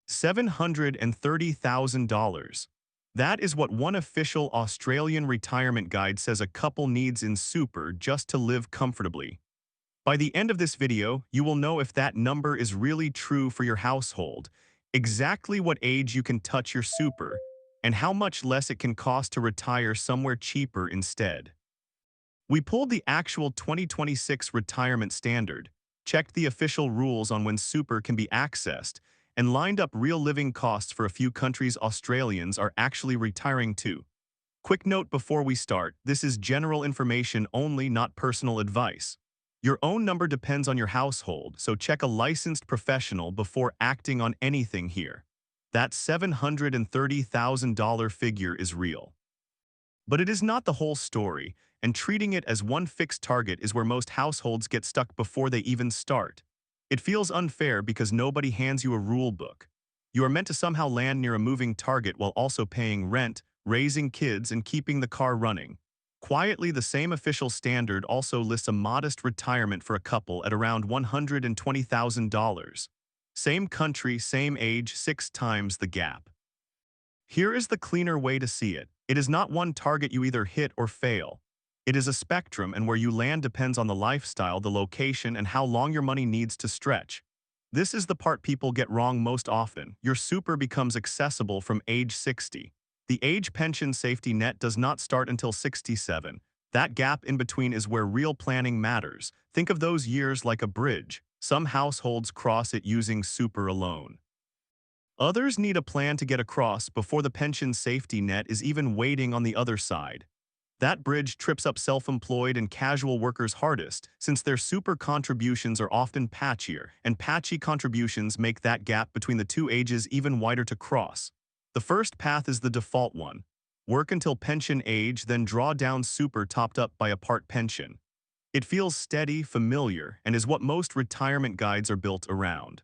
$730,000. That is what one official Australian retirement guide says a couple needs in super just to live comfortably. By the end of this video, you will know if that number is really true for your household, exactly what age you can touch your super, and how much less it can cost to retire somewhere cheaper instead. We pulled the actual 2026 retirement standard, checked the official rules on when super can be accessed, and lined up real living costs for a few countries Australians are actually retiring to. Quick note before we start, this is general information only, not personal advice. Your own number depends on your household, so check a licensed professional before acting on anything here. That $730,000 figure is real. But it is not the whole story, and treating it as one fixed target is where most households get stuck before they even start. It feels unfair because nobody hands you a rule book. You are meant to somehow land near a moving target while also paying rent, raising kids, and keeping the car running. Quietly, the same official standard also lists a modest retirement for a couple at around $120,000. Same country, same age, 6 times the gap. Here is the cleaner way to see it. It is not one target you either hit or fail. It is a spectrum, and where you land depends on the lifestyle, the location, and how long your money needs to stretch. This is the part people get wrong most often. Your super becomes accessible from age 60. The age pension safety net does not start until 67. That gap in between is where real planning matters. Think of those years like a bridge. Some households cross it using super alone. Others need a plan to get across before the pension safety net is even waiting on the other side. That bridge trips up self-employed and casual workers hardest, since their super contributions are often patchier, and patchy contributions make that gap between the two ages even wider to cross. The first path is the default one. Work until pension age, then draw down super topped up by a part pension. It feels steady, familiar, and is what most retirement guides are built around.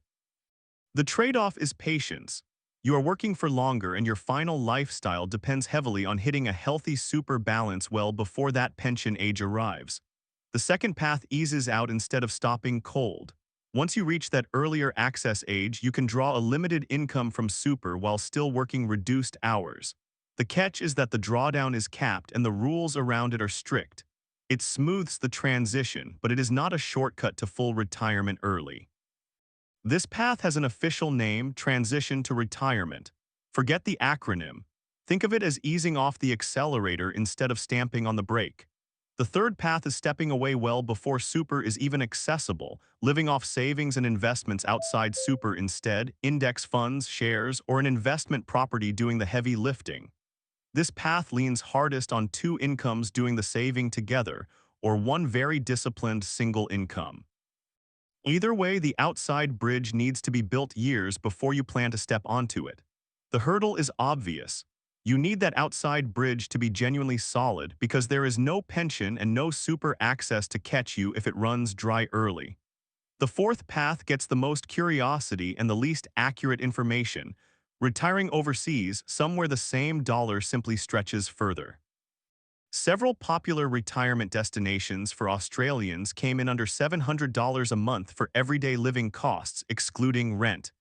The trade-off is patience. You are working for longer, and your final lifestyle depends heavily on hitting a healthy super balance well before that pension age arrives. The second path eases out instead of stopping cold. Once you reach that earlier access age, you can draw a limited income from super while still working reduced hours. The catch is that the drawdown is capped and the rules around it are strict. It smooths the transition, but it is not a shortcut to full retirement early. This path has an official name: transition to retirement. Forget the acronym. Think of it as easing off the accelerator instead of stamping on the brake. The third path is stepping away well before super is even accessible, living off savings and investments outside super instead, index funds, shares, or an investment property doing the heavy lifting. This path leans hardest on two incomes doing the saving together, or one very disciplined single income. Either way, the outside bridge needs to be built years before you plan to step onto it. The hurdle is obvious. You need that outside bridge to be genuinely solid because there is no pension and no super access to catch you if it runs dry early. The fourth path gets the most curiosity and the least accurate information. Retiring overseas, somewhere the same dollar simply stretches further. Several popular retirement destinations for Australians came in under $700 a month for everyday living costs, excluding rent.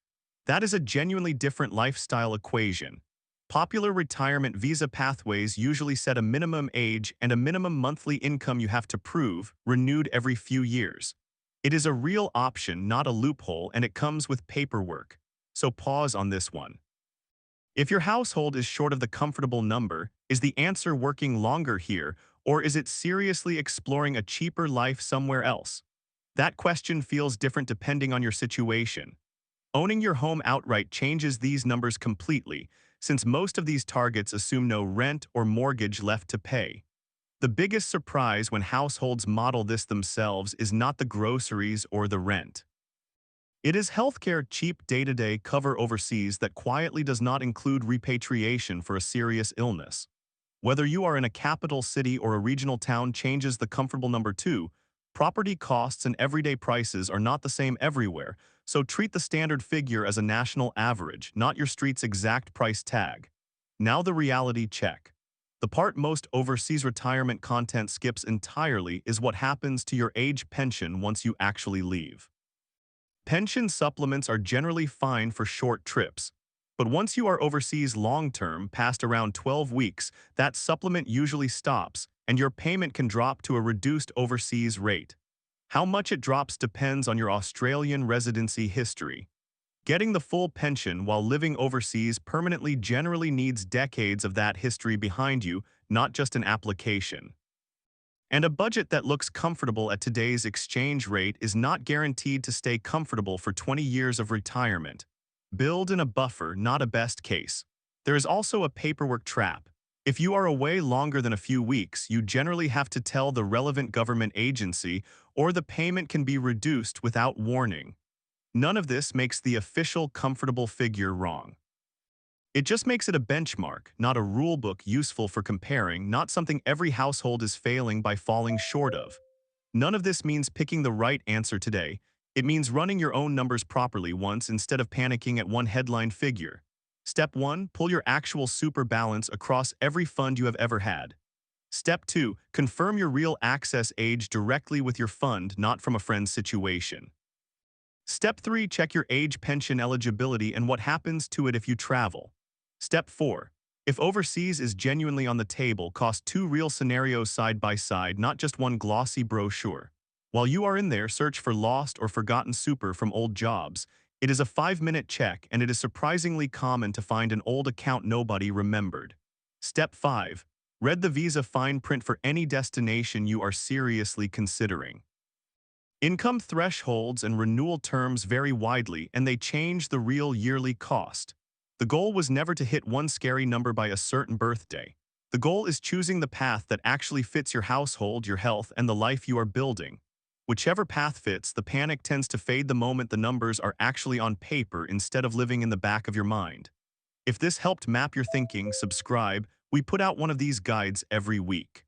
That is a genuinely different lifestyle equation. Popular retirement visa pathways usually set a minimum age and a minimum monthly income you have to prove, renewed every few years. It is a real option, not a loophole, and it comes with paperwork. So pause on this one. If your household is short of the comfortable number, is the answer working longer here, or is it seriously exploring a cheaper life somewhere else? That question feels different depending on your situation. Owning your home outright changes these numbers completely, since most of these targets assume no rent or mortgage left to pay. The biggest surprise when households model this themselves is not the groceries or the rent. It is healthcare, cheap day-to-day cover overseas that quietly does not include repatriation for a serious illness. Whether you are in a capital city or a regional town changes the comfortable number too. Property costs and everyday prices are not the same everywhere, so treat the standard figure as a national average, not your street's exact price tag. Now the reality check. The part most overseas retirement content skips entirely is what happens to your age pension once you actually leave. Pension supplements are generally fine for short trips. But once you are overseas long-term, past around 12 weeks, that supplement usually stops, and your payment can drop to a reduced overseas rate. How much it drops depends on your Australian residency history. Getting the full pension while living overseas permanently generally needs decades of that history behind you, not just an application. And a budget that looks comfortable at today's exchange rate is not guaranteed to stay comfortable for 20 years of retirement. Build in a buffer, not a best case. There is also a paperwork trap. If you are away longer than a few weeks, you generally have to tell the relevant government agency, or the payment can be reduced without warning. None of this makes the official comfortable figure wrong. It just makes it a benchmark, not a rule book useful for comparing, not something every household is failing by falling short of. None of this means picking the right answer today. It means running your own numbers properly once instead of panicking at one headline figure. Step 1. Pull your actual super balance across every fund you have ever had. Step 2. Confirm your real access age directly with your fund, not from a friend's situation. Step 3. Check your age pension eligibility and what happens to it if you travel. Step 4. If overseas is genuinely on the table, cost two real scenarios side by side, not just one glossy brochure. While you are in there, search for lost or forgotten super from old jobs. It is a 5-minute check, and it is surprisingly common to find an old account nobody remembered. Step 5. Read the visa fine print for any destination you are seriously considering. Income thresholds and renewal terms vary widely, and they change the real yearly cost. The goal was never to hit one scary number by a certain birthday. The goal is choosing the path that actually fits your household, your health, and the life you are building. Whichever path fits, the panic tends to fade the moment the numbers are actually on paper instead of living in the back of your mind. If this helped map your thinking, subscribe. We put out one of these guides every week.